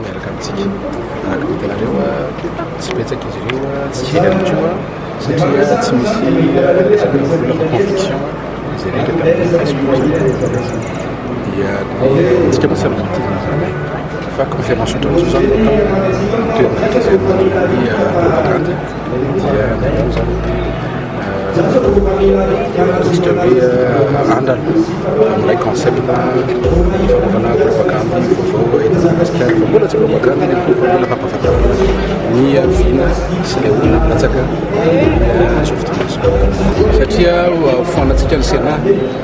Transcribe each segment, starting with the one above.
miaraka amintsika araka mitenareo tsy betsaka izy ireo tsy kely amintio satria tsy misy resaka vola conviction izay rehetra tamin'ny Facebook dia tsika moa tsy amin'nytivina zany fa conférence ohatran'izao zany atao toerana rehetra zay ny propagande dia naino zany totsika hoe andana amin'ilay concept fanaovana propagande vaovao eto Madagasikara fa mbola tsy propagande ny mbola fampafatana ny vina sy ilay olona milatsaka zao fotoana satria foanatsika ny Sénat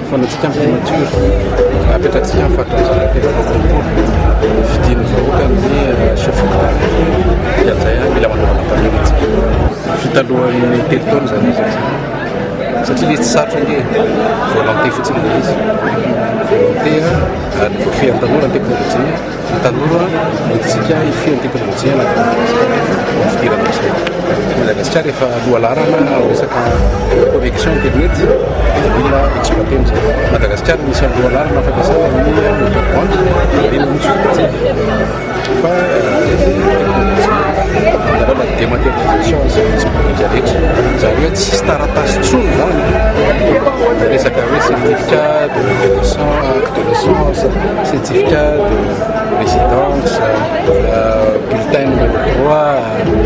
foanatsika ny primature apetratsika ny fahatranjana fidiny vahoaka amin'ny chef dia zay mila manaovana panelintsika fitalohan'ny telotona zany satria izy tsy sarotra nge volonté fotsiny le izy volonté ary voafehan'ny tanora ny teknôlôjia ny tanora notsika ifehan'ny teknôlôjia na fidirana amin'izay Madagasikara efa lohalarana ao resaka connexion internet dia mila exploité amin'izay Madagasikara misy lohalarana fampiasana amin'ny mobilbank reny mihitsy fa la dématérialisation des services publics rehetra zany hoe tsy sisy taratasy tsony zany resaka hoe certificat de naissance certificat de résidence bulletin numéro 3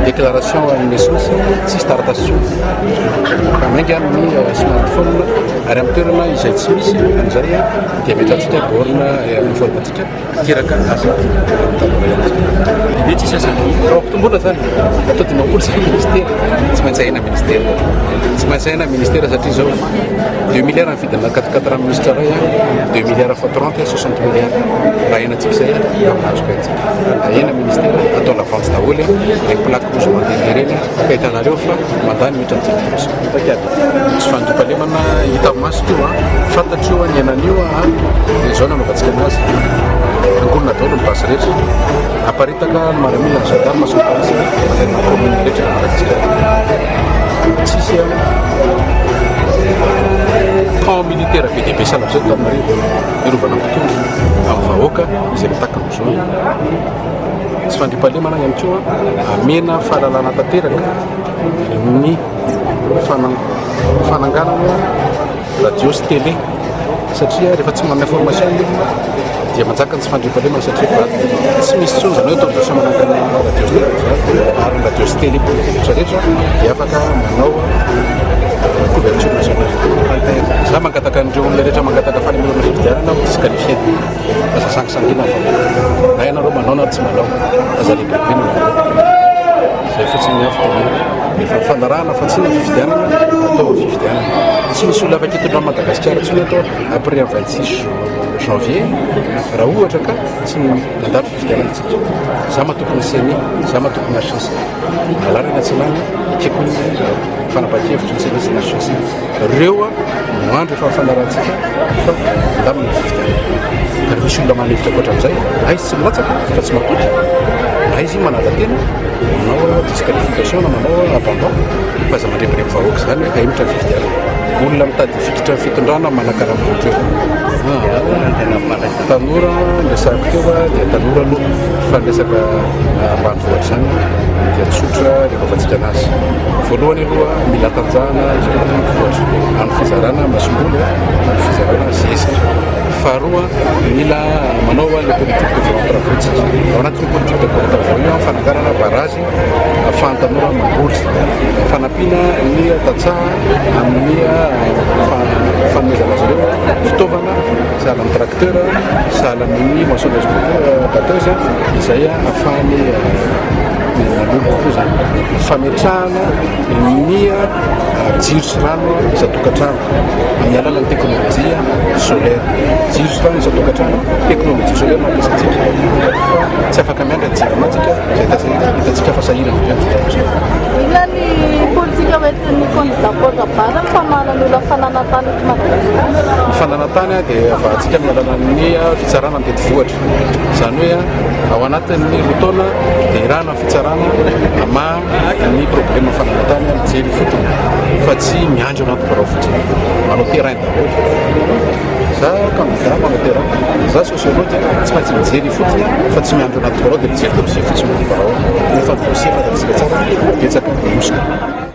déclaration de naissance tsisy taratasy tsony fa maingy amin'ny smartphone ary amin'ny toerana izay tsy misy an'izay dia metratsika borne informatique tiraka asa dia tsisy asany raha-pitomboana zany atodinao zany ministère tsy maintsy ahina ministère tsy maintsy ahina ministère satria zao 2 milliards ny vidina 4 ministre ray 2 milliards fois 30 60 milliards raha ahinantsika izay aminazy katsika ahina ministère atao lavance daholo ny plaque rouge mandeha reny ka hitanareo fa mandany mihitra ny 10% tsy fandropalemana hita masiko fantatrio ny anan'io dia zao nanaovantsika anazy angonina daholo ny basy rehetra aparitaka ny maramila ny gendarme sy ny police mandeha ny commune rehetra Madagasikara tsisy camp militaire be dia be salavy zay tamin'ireo irovana mpitondro amin'ny vahoaka izay mitaka amin'izao tsy fandripahalemana ihany koa amena fahalalana tanteraka ny fananganana radio sy télé satria rehefa tsy manana information dia manjaka tsy fandripahalemana satria tsy misy tsony zany hoe autorisation manangana radio sy télé ary radio sy télé rehetra dia afaka manao couverture nationale za mangataka an'ireo olona rehetra mangataka fanemelana fifidianana disqualifié aza sangisangina fa na ianareo manao na tsy manao aza lehibe zay fotsiny afitenena rehefa fanarahana fa tsy na fifidianana atao fifidianana tsy misy olona afaka hitondra Madagasikara tsy atao après 26 janvier raha ohatra ka tsy mandalo fifidianana tsika za matokony seni za matokony hss alary natsinany ekekony fanapakevitra ny service national reo moandro efa fanarahantsika fa andamina fifidianana ka misy olona manevitra koatra amin'izay na izy tsy milatsaka fa tsy matotry na izy manala tena manao disqualification na manao abandon fa za mandremiremy vahoaka zany ahemitra ny fifidianana olona mitady fikitra fitondrana manakaraha-botreo tanora resako teo dia tanora aloha fa resaka ambanivohatra zany dia tsotra rehefa afatsika anazy voalohany aloha mila tanjahana vohatra amin'ny fizarana masom-bola amin'ny fizarana zesika faharoa mila manao le politique de volonté ao anatin'ny politique de volonté io fananganana barazy ahafahan'ny tanora mamboly fanampiana ny tatsaha amin'ny fanomezana azy ireo fitaovana sahala amin'ny tracteur sahala amin'ny moissonneuse batteuse izay ahafahany loko zany fametrahana ny jiro sy rano isan-tokantrano amin'ny alalan'ny teknôlôjia solaire jiro sy rano isan-tokantrano teknôlôjia solaire mampiasantsika fa tsy afaka miandry antsika zay hitatsika fa sahirana ina ny politika hoentin'ny candidat porte-parole ny famanan'olona fananantany eto Madagasikara ny fananantany dia afahantsika amin'ny alalan'ny fitsarana ny teti-vohatra zany hoe ao anatin'ny rotaona dia irana fitsarana ama ny problème fananantany mijery fotony fa tsy miandry anaty barao fotsiny manao terrain daholo za candidat manao terrain za sociologue tsy maintsy mijery fotsiny fa tsy miandro anaty barao dia mijery dossier fotsiny barao nefa dossier fantatsika tsara betsaka miosika